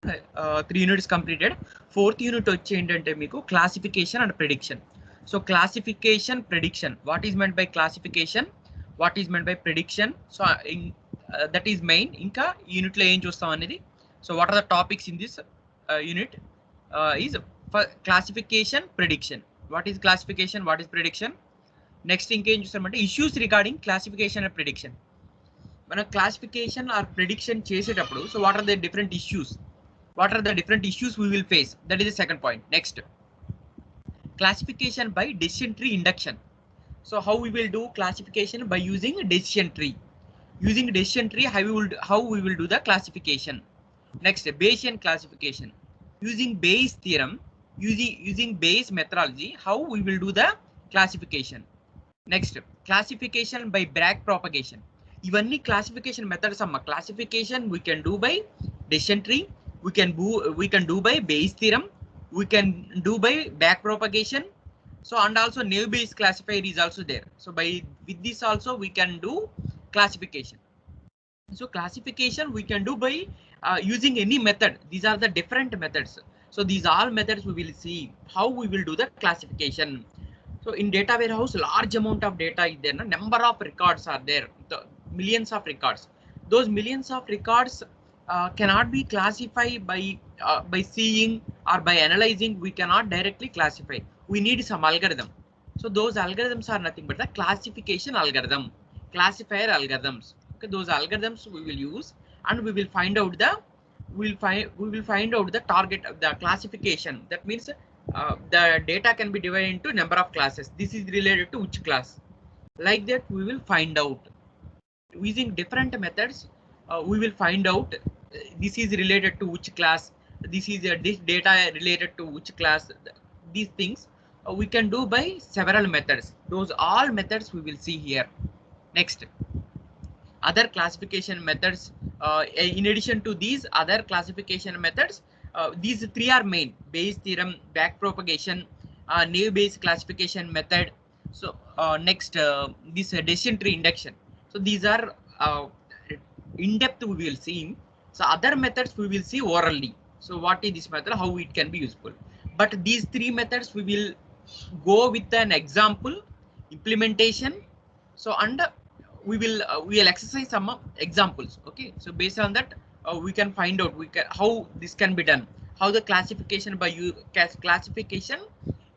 3 units completed. Fourth unit వచ్చి ఏంటంటే మీకు classification and prediction. So classification, prediction. What is meant by classification? What is meant by prediction? So that is main. ఇంకా unit లో ఏం చూస్తాం అనేది. So what are the topics in this unit? Is for classification, prediction. What is classification? What is prediction? Next ఇంకేం చూస్తామంటే issues regarding classification and prediction. మన classification or prediction చేసేటప్పుడు so what are the different issues, what are the different issues we will face? That is the second point. Next, classification by decision tree induction. So how we will do classification by using decision tree? Using decision tree, how we will do the classification? Next, Bayesian classification. Using Bayes theorem, using Bayes methodology, how we will do the classification? Next, classification by Bragg propagation. ఇవన్నీ classification methods అమ్మ. Classification we can do by decision tree, we can do by Bayes theorem, we can do by back propagation. So and also naive Bayes classifier is also there. So with this also we can do classification. So classification we can do by using any method. These are the different methods. So these all methods we will see how we will do the classification. So in data warehouse, large amount of data is there. Number of records are there. The millions of records. Those millions of records cannot be classified by seeing or by analyzing. We cannot directly classify. We need some algorithm. So those algorithms are nothing but the classification algorithm, classifier algorithms. Okay, those algorithms we will use, and we will find out the target of the classification. That means the data can be divided into number of classes. This is related to which class? Like that we will find out using different methods. We will find out this is related to which class, this data related to which class. These things we can do by several methods. Those all methods we will see here. Next, other classification methods. In addition to these other classification methods, these three are main: Bayes theorem, back propagation, naive Bayes classification method. So next, this decision tree induction. So these are in depth we will see. So other methods we will see orally. So what is this method, how it can be useful? But these three methods we will go with an example implementation. So and we will exercise some examples. Okay, so based on that we can find out how this can be done, how the classification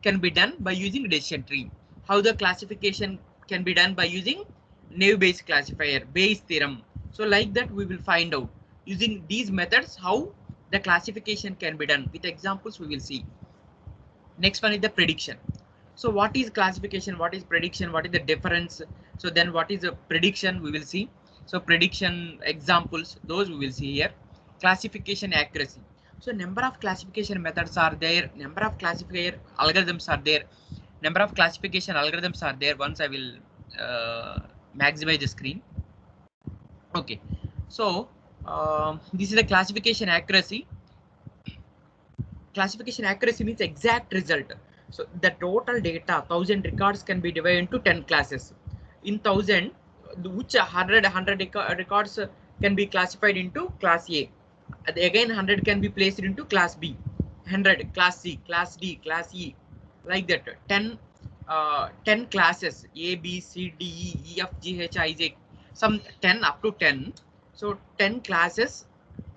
can be done by using decision tree, how the classification can be done by using naive Bayes classifier, Bayes theorem. So like that we will find out using these methods how the classification can be done. With examples we will see. Next one is the prediction. So what is classification, what is prediction, what is the difference? So then what is the prediction we will see. So prediction examples, those we will see here. Classification accuracy. So number of classification methods are there, number of classifier algorithms are there, number of classification algorithms are there. Once I will maximize the screen. Okay, so this is the classification accuracy. Classification accuracy means exact result. So the total data 1000 records can be divided into 10 classes. In 1000, which 100 records can be classified into class A. Again 100 can be placed into class B, 100 class C, class D, class E, like that. 10 classes A, B, C, D, E, F, G, H, I, J, some 10 up to 10. So 10 classes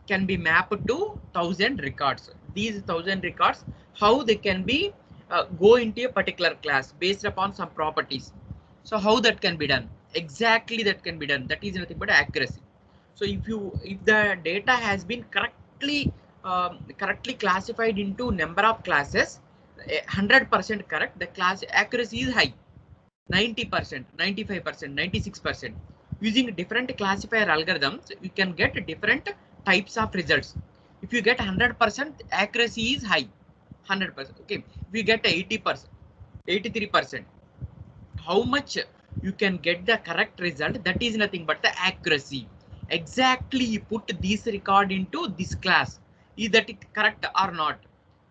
can be mapped to 1000 records. These 1000 records, how they can be go into a particular class based upon some properties. So how that can be done? Exactly that can be done. That is nothing but accuracy. So if the data has been correctly classified into number of classes, 100% correct, the class accuracy is high, 90%, 95%, 96%. Using different classifier algorithms, you can get different types of results. If you get 100%, accuracy is high, 100%. Okay, if you get 80%, 83%, how much you can get the correct result? That is nothing but the accuracy. Exactly you put this record into this class, is that it correct or not?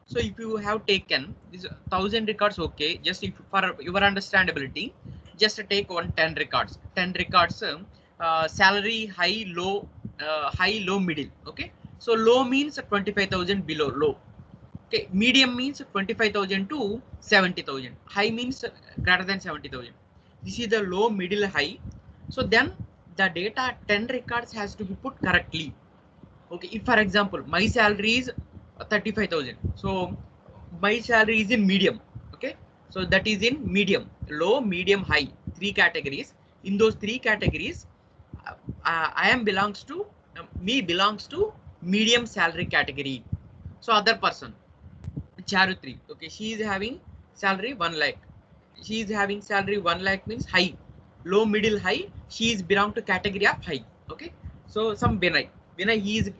So if you have taken this 1000 records, okay, just if for your understandability, just take 10 records, 10 records, salary high, low, middle. Okay, So low means 25,000 below low. Okay, medium means 25,000 to 70,000. High means greater than 70,000. This is the low, middle, high. So then the data 10 records has to be put correctly. Okay, if for example my salary is 35,000, so my salary is in medium. Okay, so that is in medium, low, medium, high, three categories. In those three categories, I am belongs to me belongs to medium salary category. So other person, Charutri, okay, she is having salary 1 lakh. She is having salary 1 lakh means high, low, middle, high. She is belong to category of high. Okay, so some Vinay, he is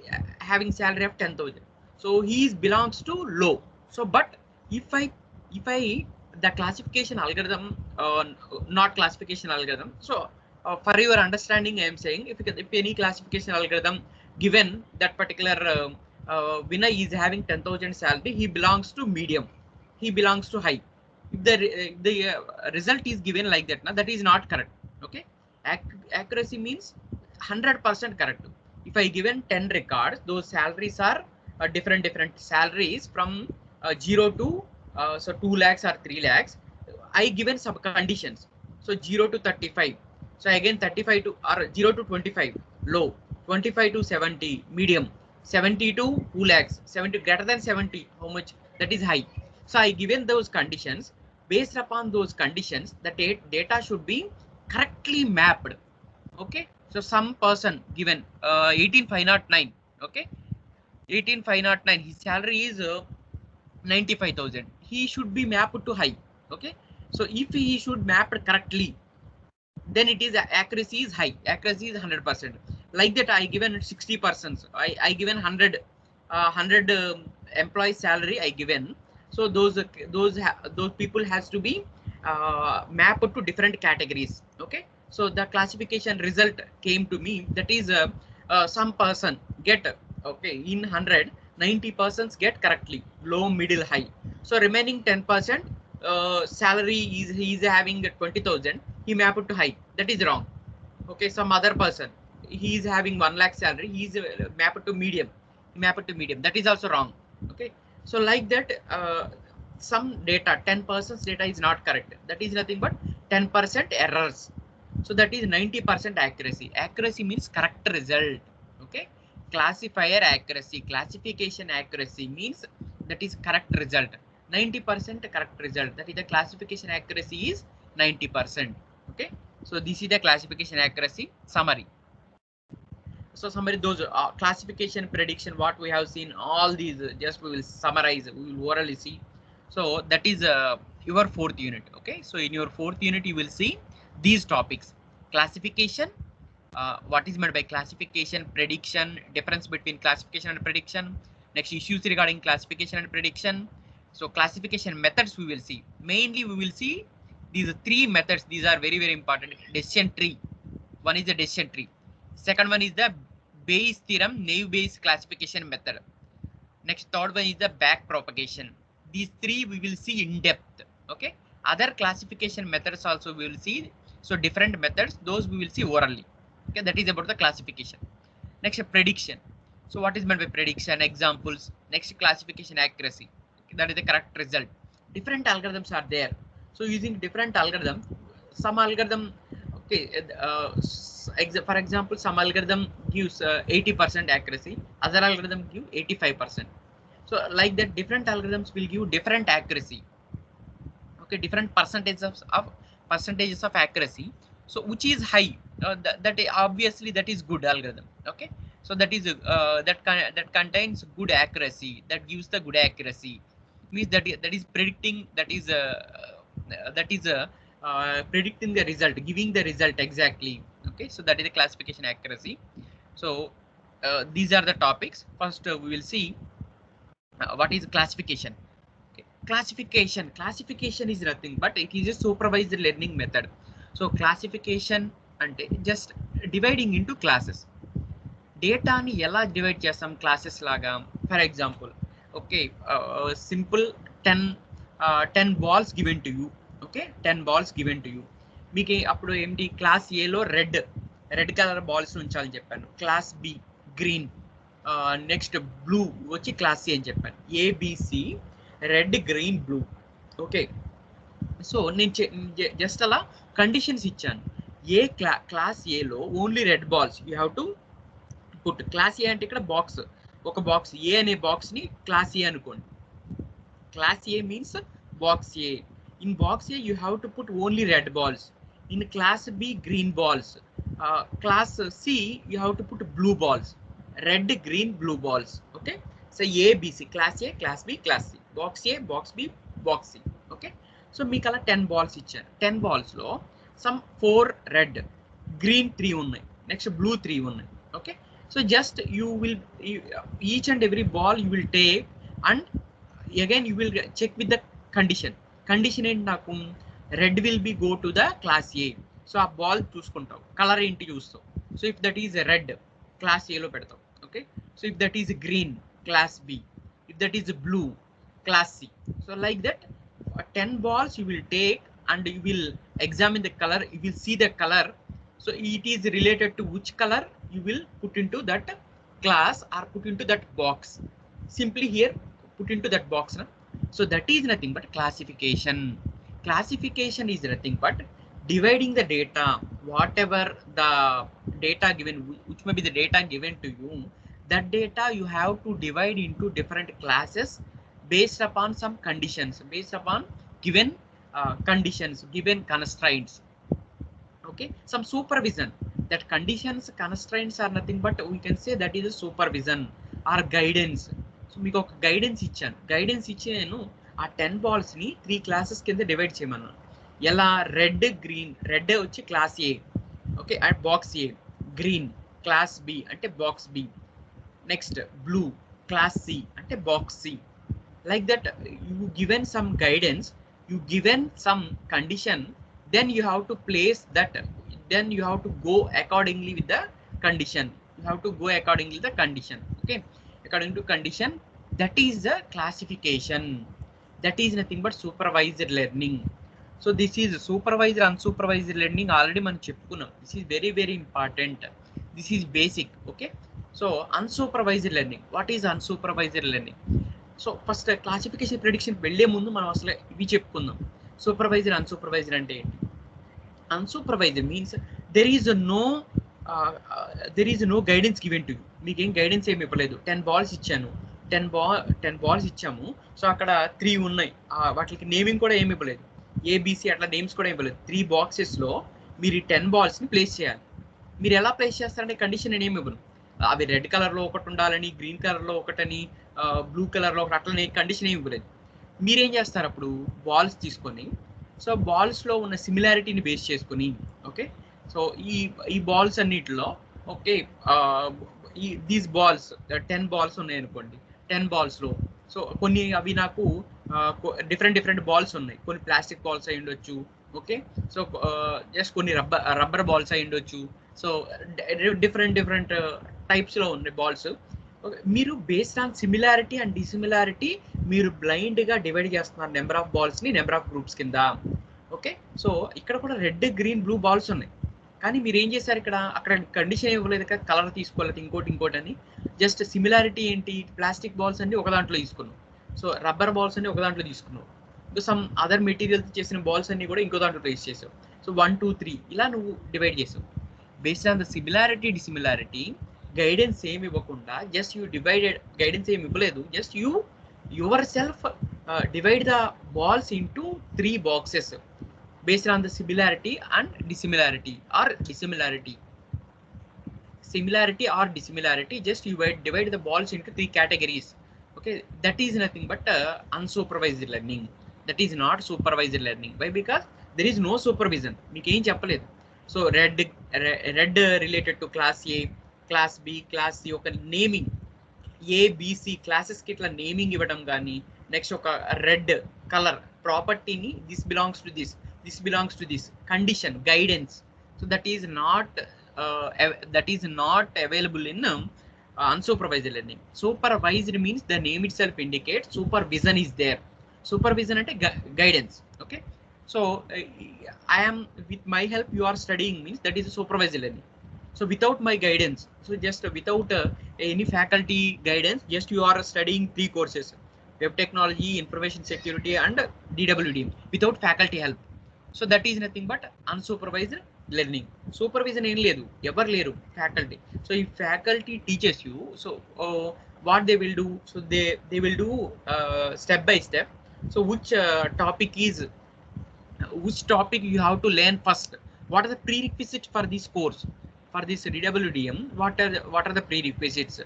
having salary of 10,000. So he is belongs to low. So but if I the classification algorithm, not classification algorithm. So for your understanding, I am saying if any classification algorithm given that particular Vinay is having 10,000 salary, he belongs to medium, he belongs to high. If the result is given like that, now that is not correct. Okay, accuracy means 100% correct. If I given 10 records, those salaries are different salaries from 0 to so 2 lakhs or 3 lakhs. I given some conditions. So 0 to 35. So again 35 to or 0 to 25 low, 25 to 70 medium, 70 to 2 lakhs, 70 greater than 70 how much, that is high. So I given those conditions. Based upon those conditions, the data should be correctly mapped. Okay, so some person given 18,509. Okay, 18,509, his salary is 95,000. He should be mapped to high. Okay, so if he should map correctly, then it is accuracy is high, accuracy is 100%. Like that I given 60%, I given 100 employee salary I given. So those people has to be mapped to different categories. Okay, so the classification result came to me, that is some person get, okay, in 100 90% get correctly, low, middle, high. So remaining 10% salary is he is having 20,000, he mapped to high, that is wrong. Okay, some other person, he is having 1 lakh salary, he is mapped to medium, mapped to medium, that is also wrong. Okay, so like that some data 10% data is not correct, that is nothing but 10% errors. So that is 90% accuracy. Accuracy means correct result. Okay, classifier accuracy, classification accuracy means that is correct result. 90% correct result, that is the classification accuracy is 90%. Okay, so this is the classification accuracy summary. So summary, those classification, prediction, what we have seen, all these just we will summarize, we will orally see. So that is your fourth unit. Okay, so in your fourth unit you will see these topics: classification, what is meant by classification, prediction, difference between classification and prediction, next issues regarding classification and prediction. So classification methods we will see. Mainly we will see these three methods. These are very important. Decision tree. One is the decision tree. Second one is the Bayes theorem, naive Bayes classification method. Next, third one is the back propagation. These three we will see in depth. Okay. Other classification methods also we will see. So different methods, those we will see orally. Okay, that is about the classification. Next, prediction. So what is meant by prediction? Examples. Next, classification accuracy. Okay, that is the correct result. Different algorithms are there. So using different algorithm, some algorithm, okay, for example, some algorithm gives 80% accuracy, other algorithm give 85%. So like that, different algorithms will give different accuracy. Okay, different percentages of accuracy. So which is high? That obviously that is good algorithm. Okay, so that is that contains good accuracy, that gives the good accuracy, means that is predicting, that is predicting the result, giving the result exactly. Okay, so that is the classification accuracy. So these are the topics. First we will see what is classification. Okay. Classification is nothing but it is a supervised learning method. So classification అంటే just dividing into classes. డేటాని ఎలా divide చేస్తాం classes లాగా? For example, okay, simple 10 balls given to you. Okay, 10 balls given to you. మీకు అప్పుడు ఏంటి, class ఏలో red colour balls ఉంచాలని చెప్పాను, class B green, next blue వచ్చి క్లాస్ సి అని చెప్పాను. ABC red green blue. Okay, so నేను జస్ట్ అలా కండిషన్స్ ఇచ్చాను. ఏ క్లాస్ ఏలో only red balls you have to put. Class A అంటే ఇక్కడ బాక్స్, ఒక బాక్స్ ఏ అనే బాక్స్ని క్లాస్ ఏ అనుకోండి. Class A means box A. In box A, you have to put only red balls. In class B, green balls. Class C, you have to put blue balls. Red, green, blue balls. Okay. So A, B, C. Class A, Class B, Class C. Box A, Box B, Box C. Okay. So మీకు అలా 10 balls ఇచ్చాను. 10 balls లో some 4 red, green 3 ఉన్నాయి, next blue 3 ఉన్నాయి. Okay. So just you will each and every ball you will take and again you will check with the condition ఏంటి, నాకు red will be go to the class A. So ఆ ball చూసుకుంటావు, colour ఏంటి చూస్తావు. So if that is red class ఏలో పెడతావు. Okay, so if that is green class B, if that is blue class C. So like that 10 balls you will take and you will examine the color, you will see the color. So it is related to which color you will put into that class or put into that box. Simply here put into that box. Na? So that is nothing but classification. Classification is nothing but dividing the data, whatever the data given, which may be the data given to you, that data you have to divide into different classes based upon some conditions, based upon given conditions, given constraints. Okay, some supervision. That conditions, constraints are nothing but we can say that is a supervision or guidance. So మీకు ఒక guidance ఇచ్చాను. Guidance ఇచ్చి నేను ఆ 10 బాల్స్ని 3 classes కింద divide చేయమన్నాను. ఎలా? Red green, red వచ్చి class A, okay, and box A. Green class B అంటే box B. Next blue class C అంటే box C. Like that you given some guidance, you given some condition, then you have to place that, then you have to go accordingly with the condition. You have to go accordingly the condition. Okay, according to condition. That is the classification. That is nothing but supervised learning. So this is supervised, unsupervised learning already మనం చెప్పుకున్నాం. This is very very important. This is basic. Okay, so unsupervised learning. What is unsupervised learning? So first classification prediction వెళ్ళే ముందు మనం అసలు ఇవి చెప్పుకుందాం. Supervised, unsupervised అంటే ఏంటి? Unsupervised means there is no guidance given to you. మీకు ఏం గైడెన్స్ ఏమి ఇవ్వలేదు. 10 balls ఇచ్చాను, 10 balls ఇచ్చాము. సో అక్కడ 3 ఉన్నాయి, వాటికి నేమింగ్ కూడా ఏమి ఇవ్వలేదు, ఏబిసి అట్లా నేమ్స్ కూడా ఇవ్వలేదు. 3 బాక్సెస్లో మీరు ఈ 10 balls ప్లేస్ చేయాలి. మీరు ఎలా ప్లేస్ చేస్తారంటే కండిషన్ నేను ఏమి ఇవ్వను. అవి రెడ్ కలర్లో ఒకటి ఉండాలని, గ్రీన్ కలర్లో ఒకటని, బ్లూ కలర్లో ఒకటి, అట్లా కండిషన్ ఏమి ఇవ్వలేదు. మీరేం చేస్తారు అప్పుడు? బాల్స్ తీసుకొని, సో బాల్స్లో ఉన్న సిమిలారిటీని బేస్ చేసుకొని, ఓకే, సో ఈ బాల్స్ అన్నిటిలో, ఓకే, దీస్ బాల్స్ 10 balls ఉన్నాయి అనుకోండి. 10 balls-లో సో కొన్ని అవి నాకు డిఫరెంట్ బాల్స్ ఉన్నాయి. కొన్ని ప్లాస్టిక్ బాల్స్ అయి ఉండొచ్చు. ఓకే, సో జస్ట్ కొన్ని రబ్బర్ బాల్స్ అయి ఉండొచ్చు. సో డిఫరెంట్ టైప్స్లో ఉన్నాయి బాల్స్. మీరు based on similarity and dissimilarity మీరు బ్లైండ్గా డివైడ్ చేస్తున్నారు నెంబర్ ఆఫ్ బాల్స్ని, నెంబర్ ఆఫ్ గ్రూప్స్ కింద. ఓకే, సో ఇక్కడ కూడా రెడ్ గ్రీన్ బ్లూ బాల్స్ ఉన్నాయి, కానీ మీరు ఏం చేశారు ఇక్కడ? అక్కడ కండిషన్ ఇవ్వలేదు కదా, కలర్ తీసుకోలేదు, ఇంకోటి అని. జస్ట్ సిమిలారిటీ ఏంటి? ప్లాస్టిక్ బాల్స్ అన్ని ఒక దాంట్లో తీసుకున్నావు, సో రబ్బర్ బాల్స్ అన్ని ఒక దాంట్లో తీసుకున్నావు, ఇంకా సమ్ అదర్ మెటీరియల్స్ చేసిన బాల్స్ అన్ని కూడా ఇంకో దాంట్లో ప్లేస్ చేసావు. సో 1 2 3 ఇలా నువ్వు డివైడ్ చేసావు. Based on the similarity dissimilarity guidance ఏమి ఇవ్వకుండా, జస్ట్ యూ డివైడెడ్, గైడెన్స్ ఏమి ఇవ్వలేదు, just your self divide the balls into 3 boxes based on the similarity and dissimilarity or dissimilarity. Similarity or dissimilarity, just you divide the balls into 3 categories. Okay, that is nothing but unsupervised learning. That is not supervised learning. Why? Because there is no supervision. మీకు ఏం చెప్పలేదు. So red related to class A, class B, class C, ఒక naming ABC క్లాసెస్కి ఇట్లా naming ఇవ్వడం కానీ, next ఒక red colour ప్రాపర్టీని this belongs to this, this belongs to this condition, guidance. So that is not available in unsupervised learning. Supervised means the name itself indicates supervision is there. Supervision ante guidance. Okay, so I am with my help you are studying means that is supervised learning. So without my guidance, so just without any faculty guidance, just you are studying 3 courses: web technology, information security, and DWD without faculty help. So that is nothing but unsupervised learning. Supervision ఏం లేదు, ఎవరు లేరు faculty. So if faculty teaches you, so what they will do, so they will do step by step. So which topic you have to learn first, what are the prerequisites for this course, for this DWDM, what are the prerequisites,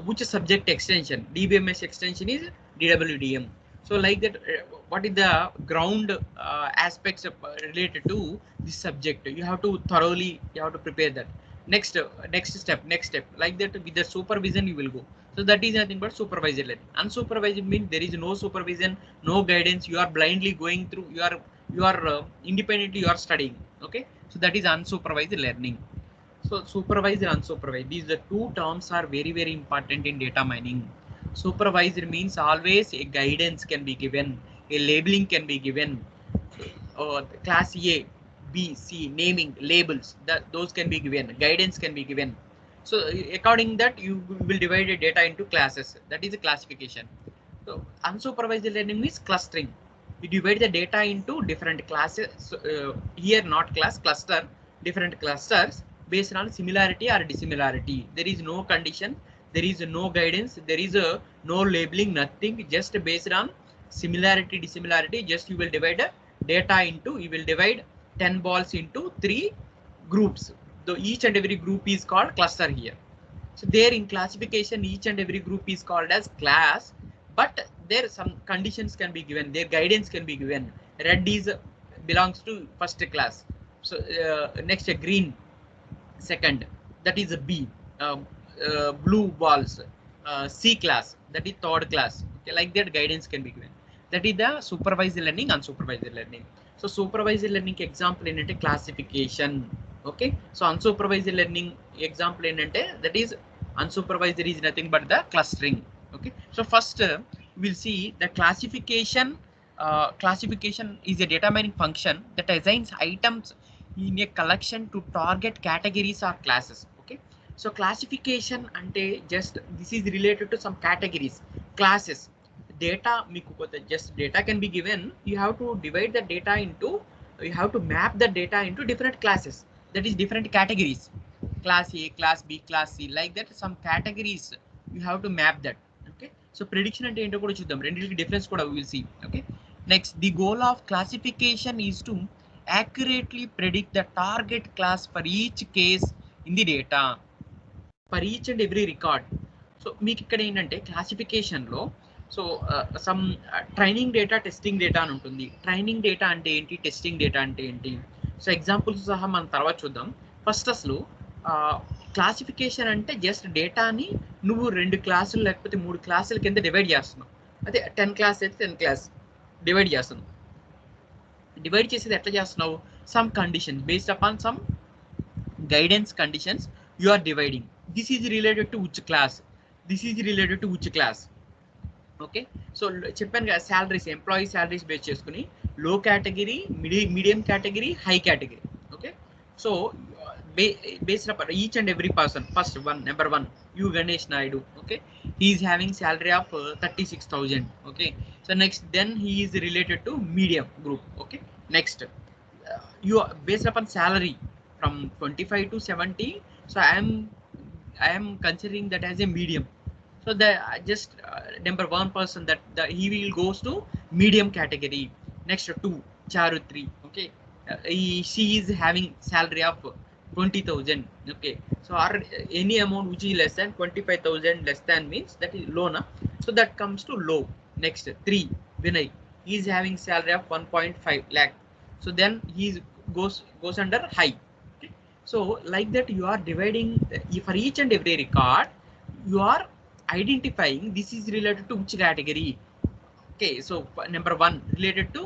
which subject extension, DBMS extension is DWDM. So like that, what is the ground aspects related to this subject, you have to thoroughly, you have to prepare that. Next step like that, with the supervision you will go. So that is nothing but supervised learning. Unsupervised means there is no supervision, no guidance, you are blindly going through, you are independently you are studying. Okay, so that is unsupervised learning. So supervised and unsupervised, these the two terms are very important in data mining. Supervised means always a guidance can be given, a labeling can be given, class A, B, C, naming, labels, that those can be given, guidance can be given. So according that you will divide the data into classes, that is a classification. So unsupervised learning means clustering, you divide the data into different classes. So, here not class, cluster, different clusters based on similarity or dissimilarity. There is no condition, there is no guidance, there is no labeling, nothing, just based on similarity, dissimilarity. Just you will divide data into, you will divide 10 balls into 3 groups. So each and every group is called cluster here. So there in classification, each and every group is called as class, but there some conditions can be given, their guidance can be given. Red is belongs to first class, so next green second, that is a B. Blue balls, C class, that is third class. Okay, like that guidance can be given. That is the supervised learning, unsupervised learning. So supervised learning example ఏంటంటే classification. Okay, so unsupervised learning example ఏంటంటే, that is unsupervised is nothing but the clustering. Okay, so first we'll see the classification. Classification is a data mining function that assigns items in a collection to target categories or classes. Okay, so classification ante just this is related to some categories, classes. Data meeku just data can be given, you have to divide the data into, you have to map the data into different classes, that is different categories, class A, class B, class C, like that some categories you have to map that. Okay, so prediction ante ento kuda chuddam, rendiliki difference kuda we will see. Okay, next, the goal of classification is to accurately predict the target class for each case in the data, for each and every record. So మీకు ఇక్కడ ఏంటంటే క్లాసిఫికేషన్లో, so some training data, testing data అని ఉంటుంది. Training data అంటే ఏంటి, testing data అంటే ఏంటి, సో ఎగ్జాంపుల్స్ సహా మనం తర్వాత చూద్దాం. ఫస్ట్ అసలు క్లాసిఫికేషన్ అంటే జస్ట్ డేటాని నువ్వు 2 క్లాసులు లేకపోతే 3 క్లాసుల కింద డివైడ్ చేస్తున్నావు. అదే 10 క్లాస్ అయితే 10 క్లాస్ డివైడ్ చేస్తున్నావు. డివైడ్ చేసేది ఎట్లా చేస్తున్నావు, some conditions based upon some guidance conditions you are dividing. This is related to which class, this is related to which class. Okay, so చెప్పాను కదా, salaries, employee salaries బేస్ చేసుకుని లో category, medium category, high category. Okay, so based upon each and every person, first one, number 1, you Ganesh Naidu. Okay, he is having salary of 36,000. Okay, so next, then he is related to medium group. Okay, next, you based upon salary from 25 to 70, so I am considering that as a medium. So the just number 1 person, that he will goes to medium category. Next, 2, Charu 3. Okay, she is having salary of 20,000. Okay, so or any amount which is less than 25,000, less than means that is low na, so that comes to low. Next, 3, Vinay, he is having salary of 1.5 lakh, so then he goes under high. Okay, so like that you are dividing for each and every record, you are identifying this is related to which category. Okay, so number 1 related to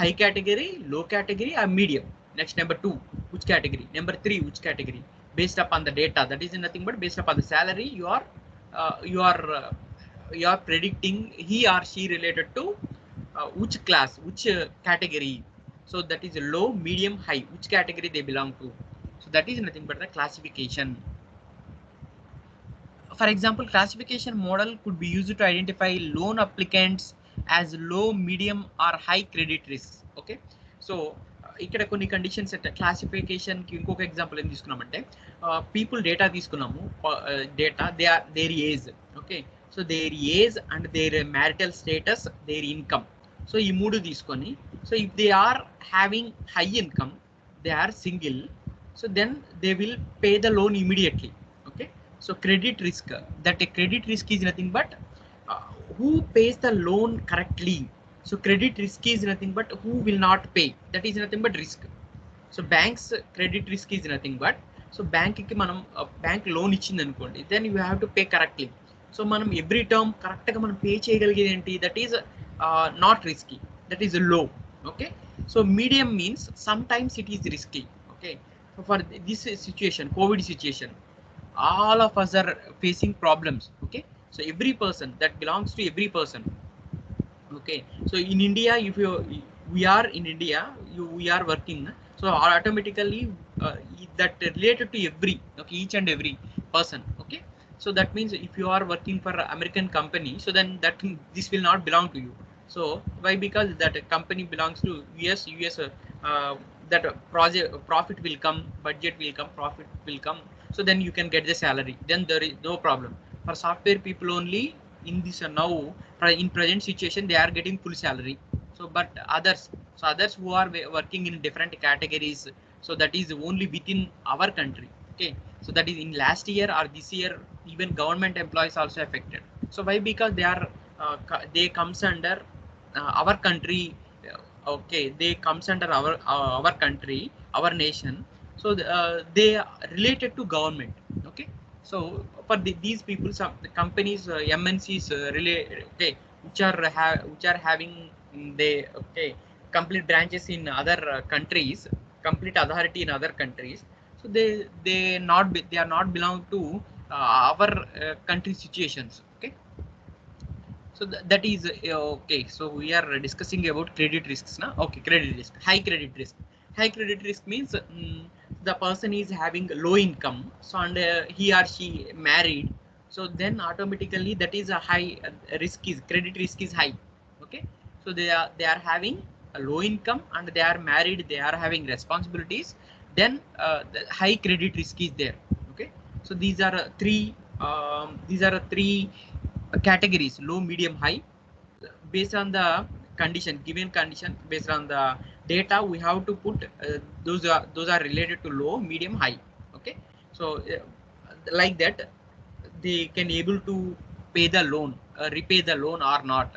high category, low category, or medium. Next, number 2, which category, number 3, which category, based upon the data. That is nothing but based upon the salary, you are predicting he or she related to which class, which category. So that is low, medium, high, which category they belong to. So that is nothing but the classification. For example, classification model could be used to identify loan applicants as low, medium or high credit risks. Okay, so ఇక్కడ కొన్ని conditions అంటే classification కి ఇంకొక example ఏం తీసుకున్నామంటే people data తీసుకున్నాము data their age okay so their age and their marital status their income so ఈ మూడు తీసుకొని so if they are having high income they are single so then they will pay the loan immediately. Okay, so credit risk, that a credit risk is nothing but who pays the loan correctly. So credit risk is nothing but who will not pay, that is nothing but risk. So banks credit risk is nothing but so bank ki manam bank loan ichindi anukondi then you have to pay correctly. So manam every term correct ga manam pay cheyagalgedi enti, that is not risky, that is low. Okay, so medium means sometimes it is risky. Okay, so for this situation, COVID situation, all of us are facing problems. Okay, so every person, that belongs to every person. Okay, so in India, if we are in India, we are working, so automatically that related to every, okay, each and every person. Okay, so that means if you are working for American company, so then that this will not belong to you. So why? Because that company belongs to US, that project profit will come, budget will come, profit will come, so then you can get the salary, then there is no problem. For software people only, in this now in present situation they are getting full salary. So but others who are working in different categories, so that is only within our country. Okay, so that is in last year or this year even government employees also affected. So why? Because they comes under our country. Okay, they comes under our country, our nation. So they are related to government. Okay, so for these people, some the companies, MNCs okay, which are having okay complete branches in other countries, complete authority in other countries. So they are not belong to our country situations. Okay, so that is okay. So we are discussing about credit risks now. Okay, credit risk, high credit risk. High credit risk means the person is having low income, so and he or she married, so then automatically that is a high risk, is credit risk is high. Okay, so they are having a low income and they are married, they are having responsibilities, then the high credit risk is there. Okay, so these are three categories: low, medium, high. Based on the condition, given condition, based on the data, we have to put those are related to low, medium, high. Okay, so like that they can able to pay the loan, repay the loan or not.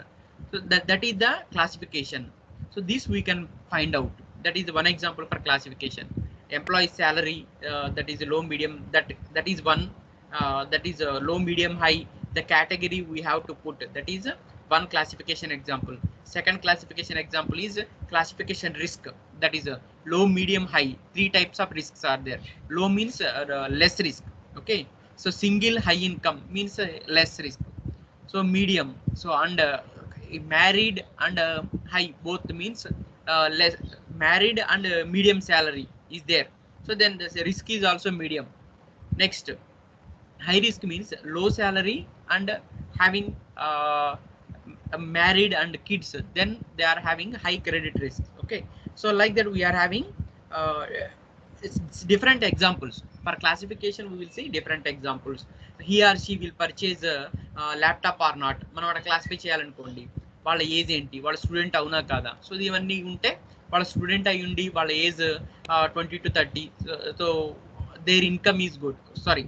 So that is the classification. So this we can find out. That is one example for classification. Employee salary, that is low, medium, that is one, that is low, medium, high. The category we have to put, that is one classification example. Second classification example is classification risk, that is low, medium, high. Three types of risks are there. Low means less risk. Okay, so single, high income means less risk. So medium, so and married and high, both means less. Married and medium salary is there, so then the risk is also medium. Next, high risk means low salary and having married and kids, then they are having high credit risk. Okay, so like that we are having it's different examples. For classification we will see different examples. He or she will purchase a laptop or not, మనం అక్కడ classify చేయాలనుకోండి, వాళ్ళ age ఏంటి, వాళ్ళ student అవునా కాదా. So ఇవన్నీ ఉంటే వాళ్ళ స్టూడెంట్ అయి ఉండి వాళ్ళ age 20 to 30, so there income is good, sorry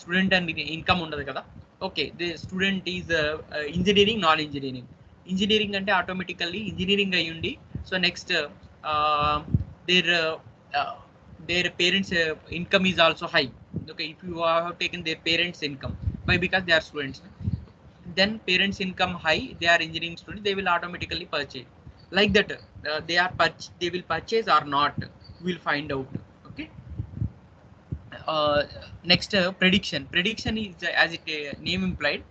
student and income ఉండదు కదా. Okay, the student is engineering, non engineering అంటే ఆటోమేటికల్లీ ఇంజనీరింగ్ అయ్యి ఉండి, so next their parents income is also high. Okay, if you have taken their parents income, why? Because they are students, then parents income high, they are engineering students, they will automatically purchase. Like that they will purchase or not, we will find out. Okay, next, prediction is, as it name implied,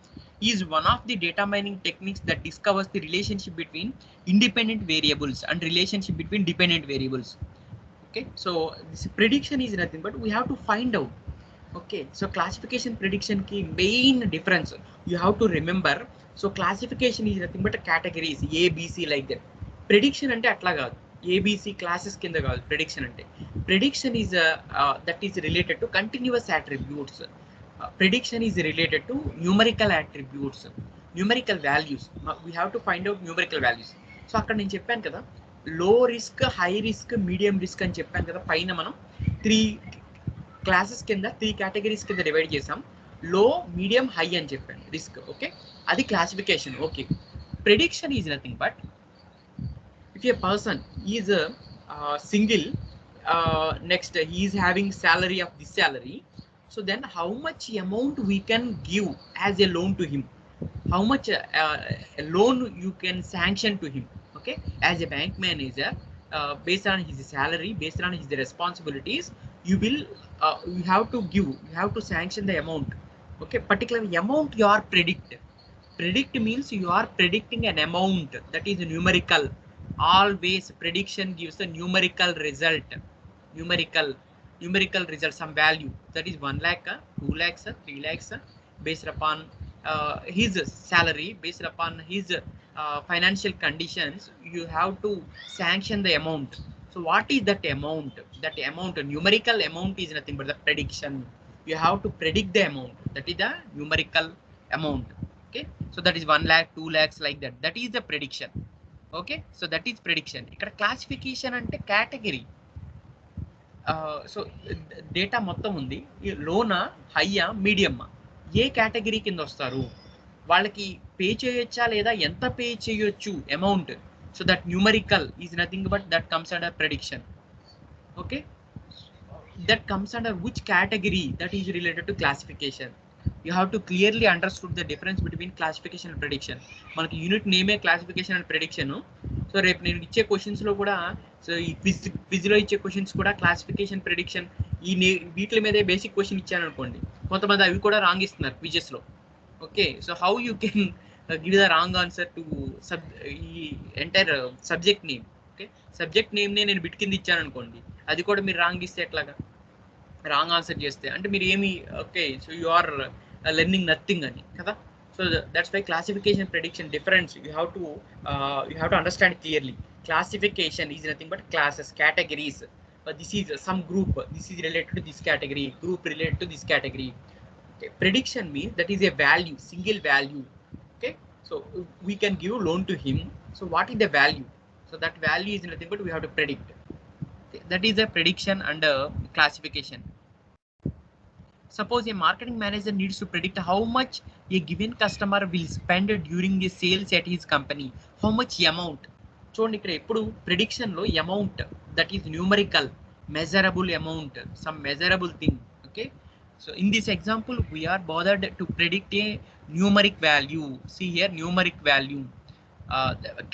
is one of the data mining techniques that discovers the relationship between independent variables and relationship between dependent variables. Okay, so this prediction is nothing but we have to find out. Okay, so classification prediction key main difference you have to remember. So classification is nothing but categories A, B, C like that. Prediction ante atla kaadu. A, B, C classes kinda kaadu. Prediction ante. Prediction is that is related to continuous attributes. Prediction is related to numerical attributes, numerical values. We have to find out numerical values. So అక్కడ నేను చెప్పాను కదా, లో risk, high risk, medium risk అని చెప్పాను కదా. పైన మనం 3 క్లాసెస్ కింద 3 కేటగిరీస్ కింద డివైడ్ చేసాం. లో, మీడియం, హై అని చెప్పాను రిస్క్. ఓకే, అది classification. Okay, prediction is nothing but if a person is single, next he is having salary of this salary, so then how much amount we can give as a loan to him, how much a loan you can sanction to him. Okay, as a bank manager, based on his salary, based on his responsibilities, you will you have to give, you have to sanction the amount. Okay, particular amount you are predict means you are predicting an amount that is numerical. Always prediction gives a numerical result, numerical result, some value, that is 1 lakh, 2 lakhs, 3 lakhs, based upon his salary, based upon his financial conditions. You have to sanction the amount. So what is that amount? That amount, numerical amount, is nothing but the prediction. You have to predict the amount, that is the numerical amount. Okay, so that is 1 lakh, 2 lakhs like that, that is the prediction. Okay, so that is prediction. ఇక్కడ classification అంటే category. So data మొత్తం ఉంది, లోనా, హైయా, మీడియమ్మా, ఏ category కింద వస్తారు, వాళ్ళకి pay చేయొచ్చా లేదా, ఎంత పే చేయొచ్చు amount. So that numerical is nothing but that comes under prediction. Okay, that comes under which category, that is related to classification. You have to clearly understood the difference between classification and prediction. మనకి unit నేమే classification and prediction. So రేపు నేను ఇచ్చే questions లో కూడా, so ఈ quiz లో ఇచ్చే క్వశ్చన్స్ కూడా క్లాసిఫికేషన్, ప్రెడిక్షన్, ఈ వీటి మీదే బేసిక్ క్వశ్చన్ ఇచ్చాను అనుకోండి, కొంతమంది అవి కూడా రాంగ్ ఇస్తున్నారు క్విజెస్ లో. Okay, so how you can give the wrong answer to ఈ entire subject name. Okay, subject name నే నేను బిట్ కింద ఇచ్చాను అనుకోండి, అది కూడా మీరు రాంగ్ ఇస్తే ఎట్లాగా, రాంగ్ ఆన్సర్ చేస్తే అంటే మీరు ఏమి, okay, so you are learning nothing ani kada. So that's why classification, prediction difference you have to understand clearly. Classification is nothing but classes, categories, but this is some group, this is related to this category, group related to this category. Okay, prediction means that is a value, single value. Okay, so we can give loan to him, so what is the value? So that value is nothing but we have to predict. Okay, that is a prediction under classification. Suppose a marketing manager needs to predict how much a given customer will spend during the sales at his company. How much amount? చూడండి, ఇక్కడ ఎప్పుడు prediction లో amount, that is numerical, measurable amount, some measurable thing. Okay, so in this example we are bothered to predict a numeric value. See here, numeric value.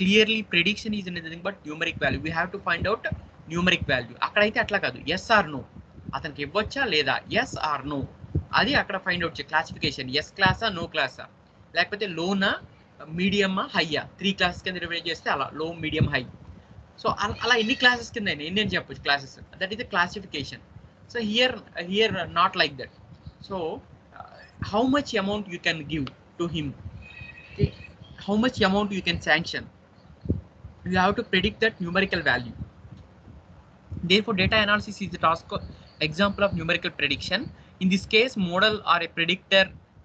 Clearly prediction is nothing but numeric value. We have to find out numeric value. అక్కడైతే అట్లా కాదు, yes or no, అతనికి ఇవ్వచ్చా లేదా, yes or no, అది అక్కడ find out చే classification. Yes క్లాసా, no క్లాసా, లేకపోతే లోనా, మీడియమా, హైయా, 3 క్లాసెస్ కింద డివైడ్ చేస్తే అలా లో, మీడియం, హై. సో అలా ఎన్ని క్లాసెస్ కింద ఎన్ని అని చెప్పొచ్చు classes, that is the classification. So here not like that. So how much amount you can give to him, how much amount you can sanction, you have to predict that numerical value. Therefore data analysis is the task example of numerical prediction. In this case, model or a predictor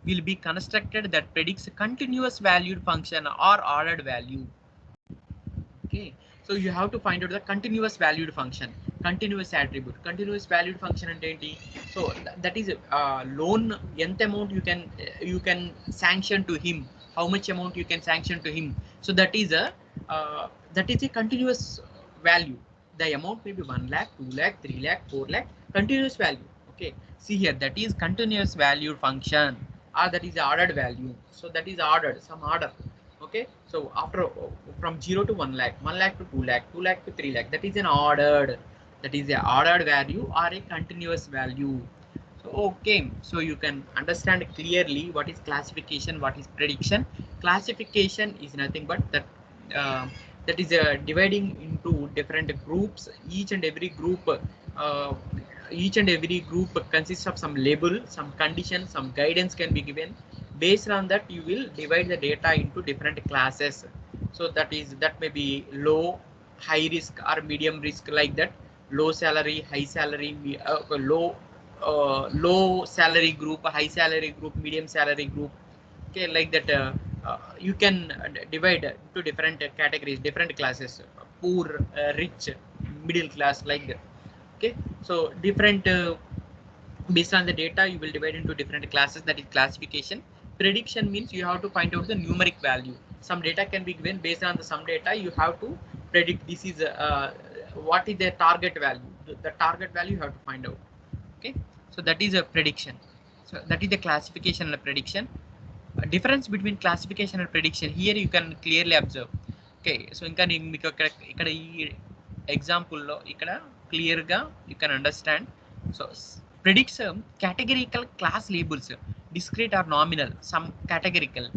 will be constructed that predicts a continuous valued function or ordered value. Okay, so you have to find out the continuous valued function, continuous attribute. Continuous valued function ante enti, so that is loan, ఎంత amount you can sanction to him, how much amount you can sanction to him. So that is a continuous value. The amount may be 1 lakh, 2 lakh, 3 lakh, 4 lakh, continuous value. Okay, see here, that is continuous valued function, or that is ordered value. So that is ordered, some order. Okay, so after from 0 to 1 lakh, 1 lakh to 2 lakh, 2 lakh to 3 lakh, that is an ordered, that is a ordered value or a continuous value. So okay, so you can understand clearly what is classification, what is prediction. Classification is nothing but that that is dividing into different groups. Each and every group consists of some label, some condition, some guidance can be given. Based on that, you will divide the data into different classes. So that may be low, high risk or medium risk, like that. Low salary, high salary, low salary group, high salary group, medium salary group. Okay, like that. You can divide into different categories, different classes: poor, rich, middle class, like that. Okay, so different based on the data, you will divide into different classes. That is classification. Prediction means you have to find out the numeric value. Some data can be given. Based on some data, you have to predict this is what is the target value. The target value you have to find out. Okay, so that is a prediction. So that is the classification and the prediction. Difference between classification and prediction, here you can clearly observe. Okay, so ఇంకా మీకు ఇక్కడ ఈ ఎగ్జాంపుల్లో ఇక్కడ క్లియర్గా you can understand. So predicts categorical class labels, discrete or nominal. Some categorical.